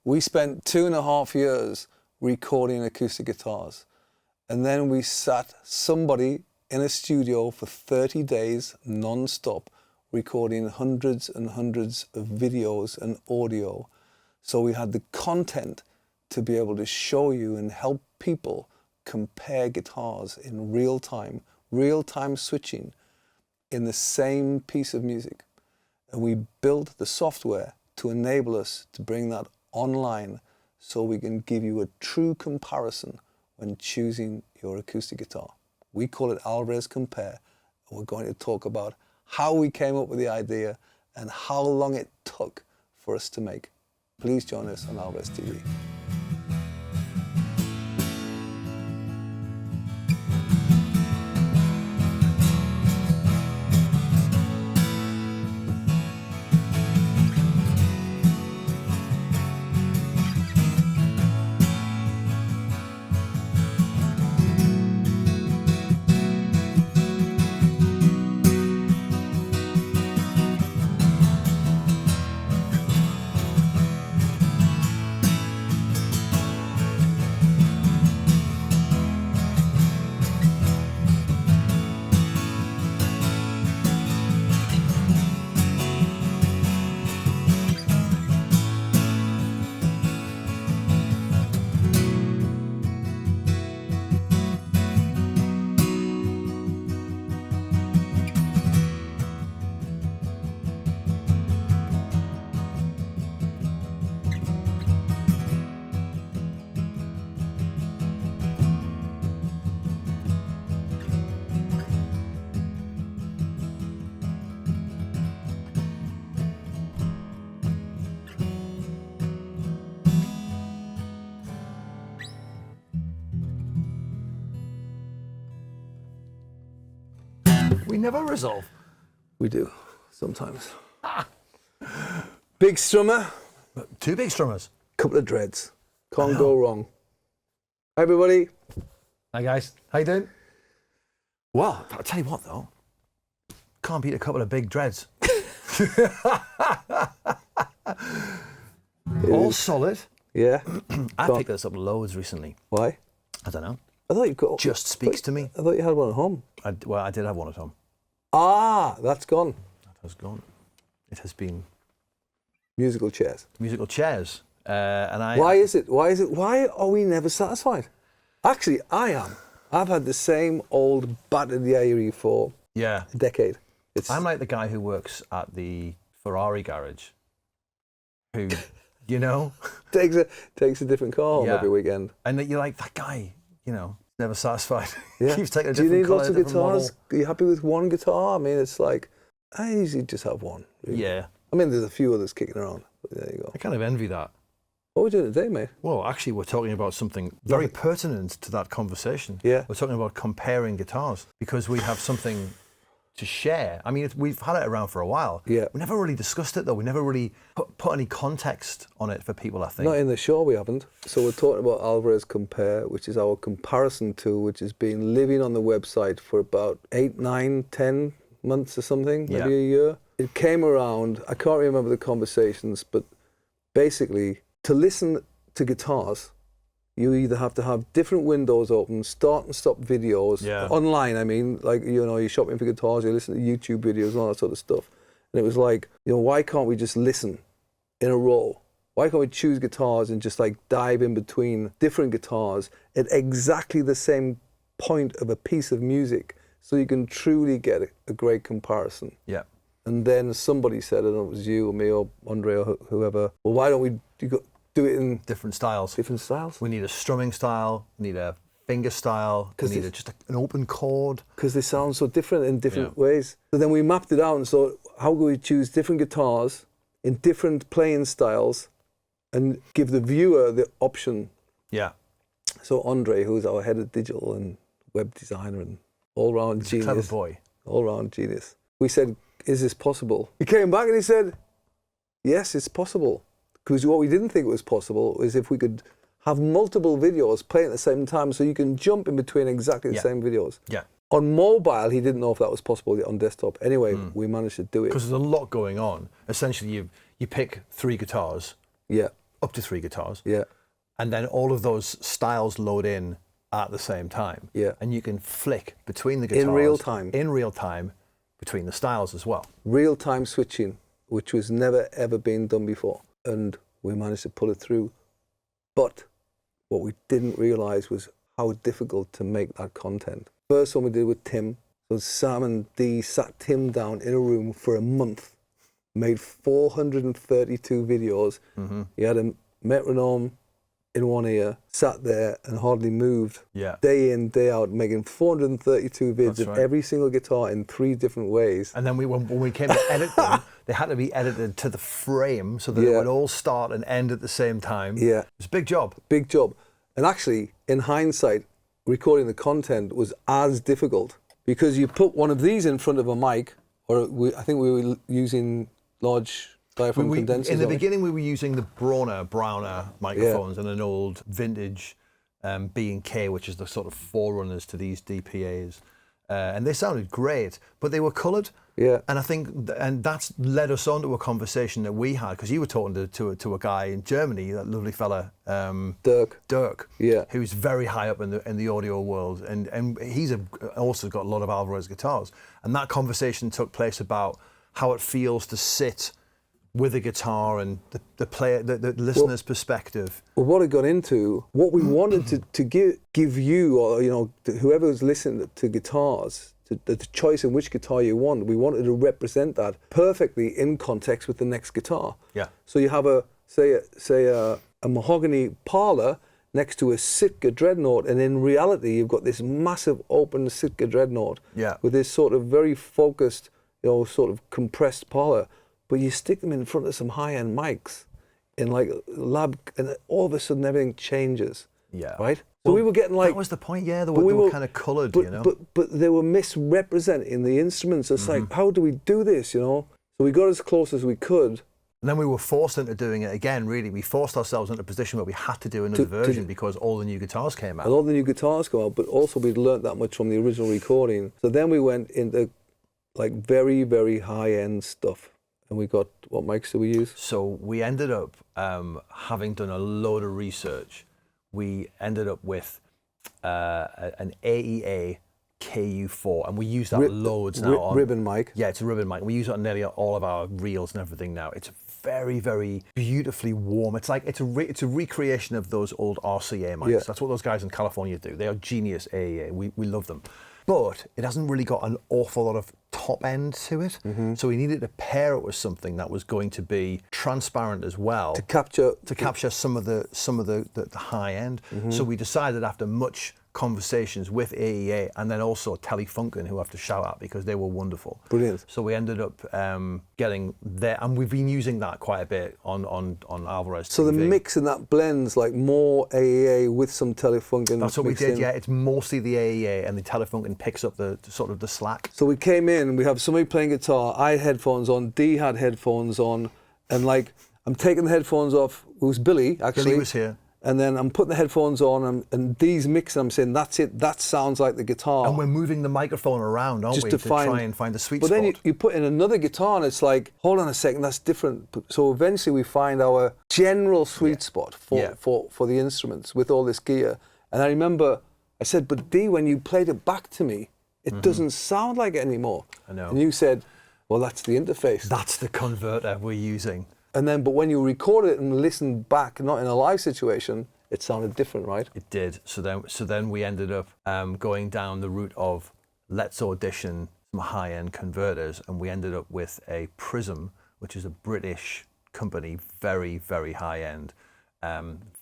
We spent 2.5 years recording acoustic guitars. And then we sat somebody in a studio for 30 days non-stop, recording hundreds and hundreds of videos and audio. So we had the content to be able to show you and help people compare guitars in real time switching in the same piece of music. And we built the software to enable us to bring that online so we can give you a true comparison when choosing your acoustic guitar. We call it Alvarez Compare, and we're going to talk about how we came up with the idea and how long it took for us to make. Please join us on Alvarez TV. We never resolve. We do, sometimes. Big strummer. 2 big strummers. Couple of dreads. Can't go wrong. Hi, everybody. Hi, guys. How you doing? Well, I'll tell you what, though. Can't beat a couple of big dreads. All solid. Yeah. I picked this up loads recently. Why? I don't know. I thought you got. Just speaks to me. I thought you had one at home. Well, I did have one at home. Ah, that's gone. That has gone. It has been Musical chairs. musical chairs. And I. Why is it? Why are we never satisfied? Actually, I am. I've had the same old battered Yairi for Yeah. a decade. I'm like the guy who works at the Ferrari garage, who, you know, takes a different car home Yeah. every weekend. and that you're like that guy, you know, never satisfied. Yeah. Keeps taking a Do you different need colour, lots of different guitars? model. Are you happy with one guitar? I mean, it's like I usually just have one. Really. Yeah. I mean, there's a few others kicking around. But there you go. I kind of envy that. What are we doing today, mate? Well, actually, we're talking about something very pertinent to that conversation. Yeah. We're talking about comparing guitars because we have something to share. I mean, we've had it around for a while. Yeah. We never really discussed it, though. We never really put any context on it for people, I think. Not in the show, we haven't. So we're talking about Alvarez Compare, which is our comparison tool, which has been living on the website for about 8, 9, 10 months or something, maybe a year. It came around, I can't remember the conversations, but basically, to listen to guitars, you either have to have different windows open, start and stop videos, online, I mean, like, you know, you're shopping for guitars, you listen to YouTube videos and all that sort of stuff. And it was like, you know, why can't we just listen in a row? Why can't we choose guitars and just like dive in between different guitars at exactly the same point of a piece of music so you can truly get a great comparison? Yeah. And then somebody said, I don't know if it was you or me or Andre or whoever, well, why don't we do it in Different styles. different styles? We need a strumming style, we need a finger style, we need just an open chord. Because they sound so different in different ways. So then we mapped it out and so how can we choose different guitars in different playing styles and give the viewer the option? Yeah. So Andre, who's our head of digital and web designer and all-round genius. Clever boy. All-round genius. We said, is this possible? He came back and he said, yes, it's possible. Because what we didn't think was possible is if we could have multiple videos playing at the same time so you can jump in between exactly the same videos. Yeah. On mobile, he didn't know if that was possible on desktop. Anyway, we managed to do it. Because there's a lot going on. Essentially, you pick 3 guitars. Yeah. up to 3 guitars. Yeah. And then all of those styles load in at the same time. Yeah. And you can flick between the guitars. In real time. In real time between the styles as well. Real time switching, which was never ever been done before. And we managed to pull it through. But what we didn't realize was how difficult to make that content. First one we did with Tim. So Sam and Dee sat Tim down in a room for a month, made 432 videos. He had a metronome in one ear, sat there and hardly moved. Yeah. Day in, day out, making 432 vids That's of right. every single guitar in 3 different ways. And then when we came to edit them, they had to be edited to the frame so that it would all start and end at the same time. Yeah. It was a big job. Big job. And actually, in hindsight, recording the content was as difficult because you put one of these in front of a mic, or I think we were using large diaphragm condensers. In the beginning, we were using the Browner microphones and an old vintage B&K, which is the sort of forerunners to these DPAs. And they sounded great, but they were coloured. Yeah. And I think, and that's led us on to a conversation that we had, because you were talking to a guy in Germany, that lovely fella, Dirk, Yeah. who's very high up in the audio world, and he's also got a lot of Alvarez guitars. And that conversation took place about how it feels to sit with a guitar and the player, the listener's perspective. Well, what I got into, what we wanted to give you, or whoever's listening to guitars, the choice in which guitar you want, we wanted to represent that perfectly in context with the next guitar. Yeah. So you have a mahogany Parlor next to a Sitka Dreadnought, and in reality you've got this massive open Sitka Dreadnought with this sort of very focused, sort of compressed Parlor. But you stick them in front of some high-end mics in like lab, and all of a sudden everything changes. Yeah. Right? So we were getting like... That was the point, yeah. They were kind of coloured, But they were misrepresenting the instruments. It's like, how do we do this, So we got as close as we could. And then we were forced into doing it again, really. We forced ourselves into a position where we had to do another version because all the new guitars came out. And all the new guitars come out, but also we'd learnt that much from the original recording. So then we went into like very, very high-end stuff. And we got, what mics do we use? So we ended up, having done a load of research, we ended up with an AEA KU4, and we use that loads now. Ribbon mic. Yeah, it's a ribbon mic. We use it on nearly all of our reels and everything now. It's very, very beautifully warm. It's like it's a recreation of those old RCA mics. Yeah. That's what those guys in California do. They are genius AEA. We love them. But it hasn't really got an awful lot of top end to it. So we needed to pair it with something that was going to be transparent as well To capture some of the high end. So we decided, after much conversations with AEA and then also Telefunken, who I have to shout out because they were wonderful. Brilliant. So we ended up getting there, and we've been using that quite a bit on Alvarez TV. So the mix and that blends like more AEA with some Telefunken. That's what we did, yeah. It's mostly the AEA, and the Telefunken picks up the sort of the slack. So we came in, we have somebody playing guitar, I had headphones on, Dee had headphones on, and like I'm taking the headphones off. It was Billy, actually. Billy was here. And then I'm putting the headphones on, and Dee's mixing. I'm saying, that's it. That sounds like the guitar. And we're moving the microphone around, aren't we, to try and find the sweet spot. But then you put in another guitar, and it's like, hold on a second, that's different. So eventually we find our general sweet spot for the instruments with all this gear. And I remember I said, but Dee, when you played it back to me, it doesn't sound like it anymore. I know. And you said, well, that's the interface. That's the converter we're using. And then, but when you record it and listen back, not in a live situation, it sounded different, right? It did. So then we ended up going down the route of let's audition some high-end converters, and we ended up with a Prism, which is a British company, very, very high-end,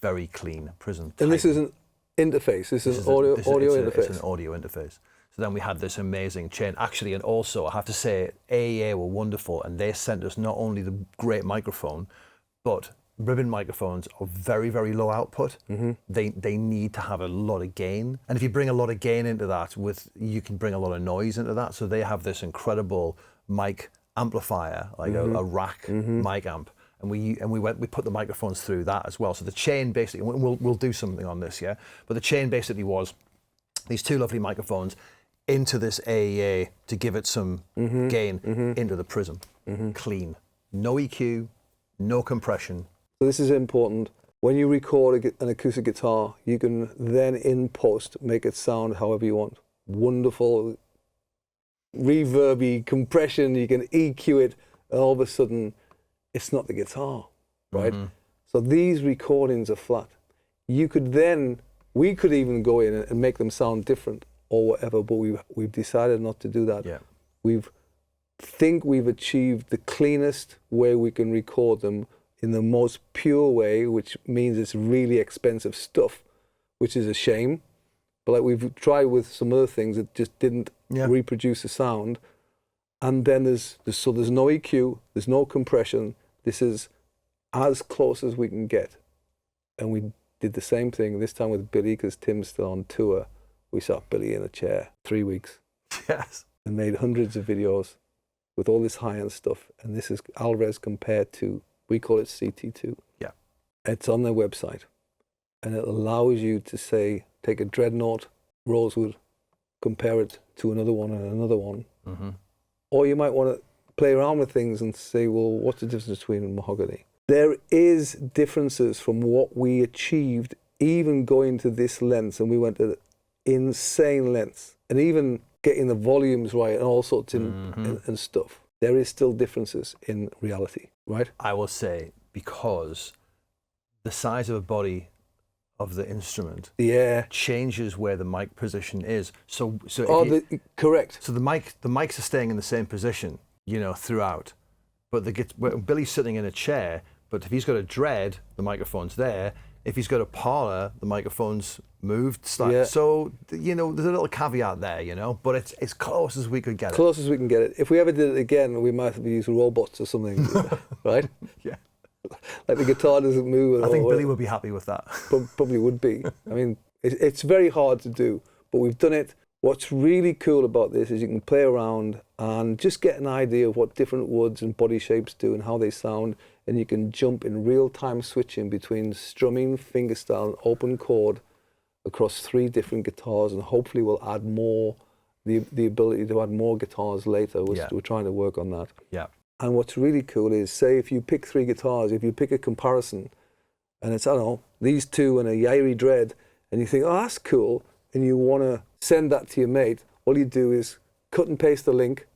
very clean Prism. And this is an interface. This is an audio interface. It's an audio interface. So then we had this amazing chain. Actually, and also I have to say, AEA were wonderful, and they sent us not only the great microphone, but ribbon microphones are very, very low output. They need to have a lot of gain. And if you bring a lot of gain into that, you can bring a lot of noise into that. So they have this incredible mic amplifier, like a rack mic amp. And we put the microphones through that as well. So the chain basically, we'll do something on this, yeah? But the chain basically was these two lovely microphones into this AEA to give it some gain into the Prism. Clean. No EQ, no compression, So this is important. When you record an acoustic guitar, you can then in post make it sound however you want. Wonderful, reverby, compression, you can EQ it, and all of a sudden, it's not the guitar, right? Mm-hmm. So these recordings are flat. We could even go in and make them sound different or whatever, but we've decided not to do that. Yeah. We've achieved the cleanest way we can record them in the most pure way, which means it's really expensive stuff, which is a shame. But like we've tried with some other things that just didn't reproduce the sound. And then there's no EQ, there's no compression. This is as close as we can get. And we did the same thing this time with Billy, because Tim's still on tour. We sat Billy in a chair 3 weeks. Yes. And made hundreds of videos with all this high-end stuff. And this is Alvarez Compare 2. We call it CT2. Yeah. It's on their website. And it allows you to say, take a Dreadnought, Rosewood, compare it to another one and another one. Mm-hmm. Or you might want to play around with things and say, well, what's the difference between mahogany? There is differences from what we achieved, even going to this length, and we went to insane lengths, and even getting the volumes right and all sorts and stuff. There is still differences in reality, right? I will say, because the size of a body of the instrument changes where the mic position is. Correct. So the mics are staying in the same position, throughout. But Billy's sitting in a chair, but if he's got a dread, the microphone's there. If he's got a parlor, the microphone's moved slightly. Yeah. So, there's a little caveat there, but it's as close as we could get it. Close as we can get it. If we ever did it again, we might have to use robots or something, right? Yeah. Like the guitar doesn't move. I think Billy would be happy with that. Probably would be. I mean, it's very hard to do, but we've done it. What's really cool about this is you can play around and just get an idea of what different woods and body shapes do and how they sound, and you can jump in real-time switching between strumming, fingerstyle, and open chord across 3 different guitars, and hopefully we'll add more, the ability to add more guitars later. We're trying to work on that. Yeah. And what's really cool is, say if you pick 3 guitars, if you pick a comparison, and it's, I don't know, these 2 and a Yairi Dread, and you think, oh, that's cool, and you want to send that to your mate, all you do is cut and paste the link,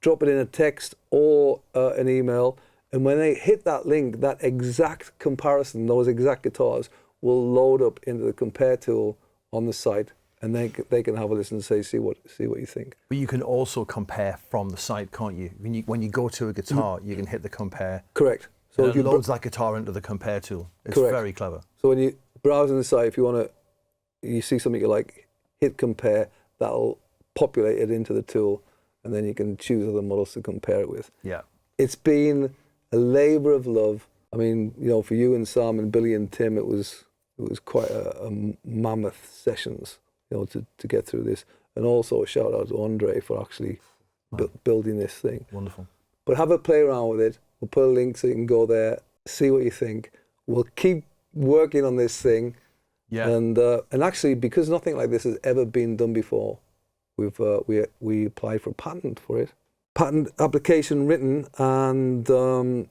drop it in a text or an email, and when they hit that link, that exact comparison, those exact guitars, will load up into the compare tool on the site, and they can have a listen and say, see what you think. But you can also compare from the site, can't you? When you go to a guitar, you can hit the compare. Correct. So it loads that guitar into the compare tool. It's very clever. So when you browse on the site, if you see something you like, hit compare, that'll populate it into the tool, and then you can choose other models to compare it with. Yeah. It's been a labor of love. I mean, for you and Sam and Billy and Tim, it was quite a mammoth sessions, to get through this. And also a shout out to Andre for actually building this thing. Wonderful. But have a play around with it. We'll put a link so you can go there, see what you think. We'll keep working on this thing. Yeah. And actually, because nothing like this has ever been done before, we applied for a patent for it. Patent application written, and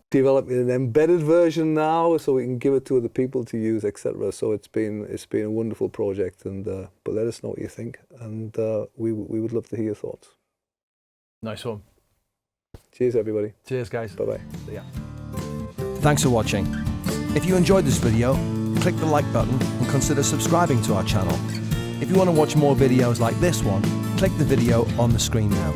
developing an embedded version now, so we can give it to other people to use, etc. So it's been a wonderful project, and but let us know what you think, and we would love to hear your thoughts. Nice one. Cheers, everybody. Cheers, guys. Bye bye. Yeah. Thanks for watching. If you enjoyed this video, click the like button and consider subscribing to our channel. If you want to watch more videos like this one, click the video on the screen now.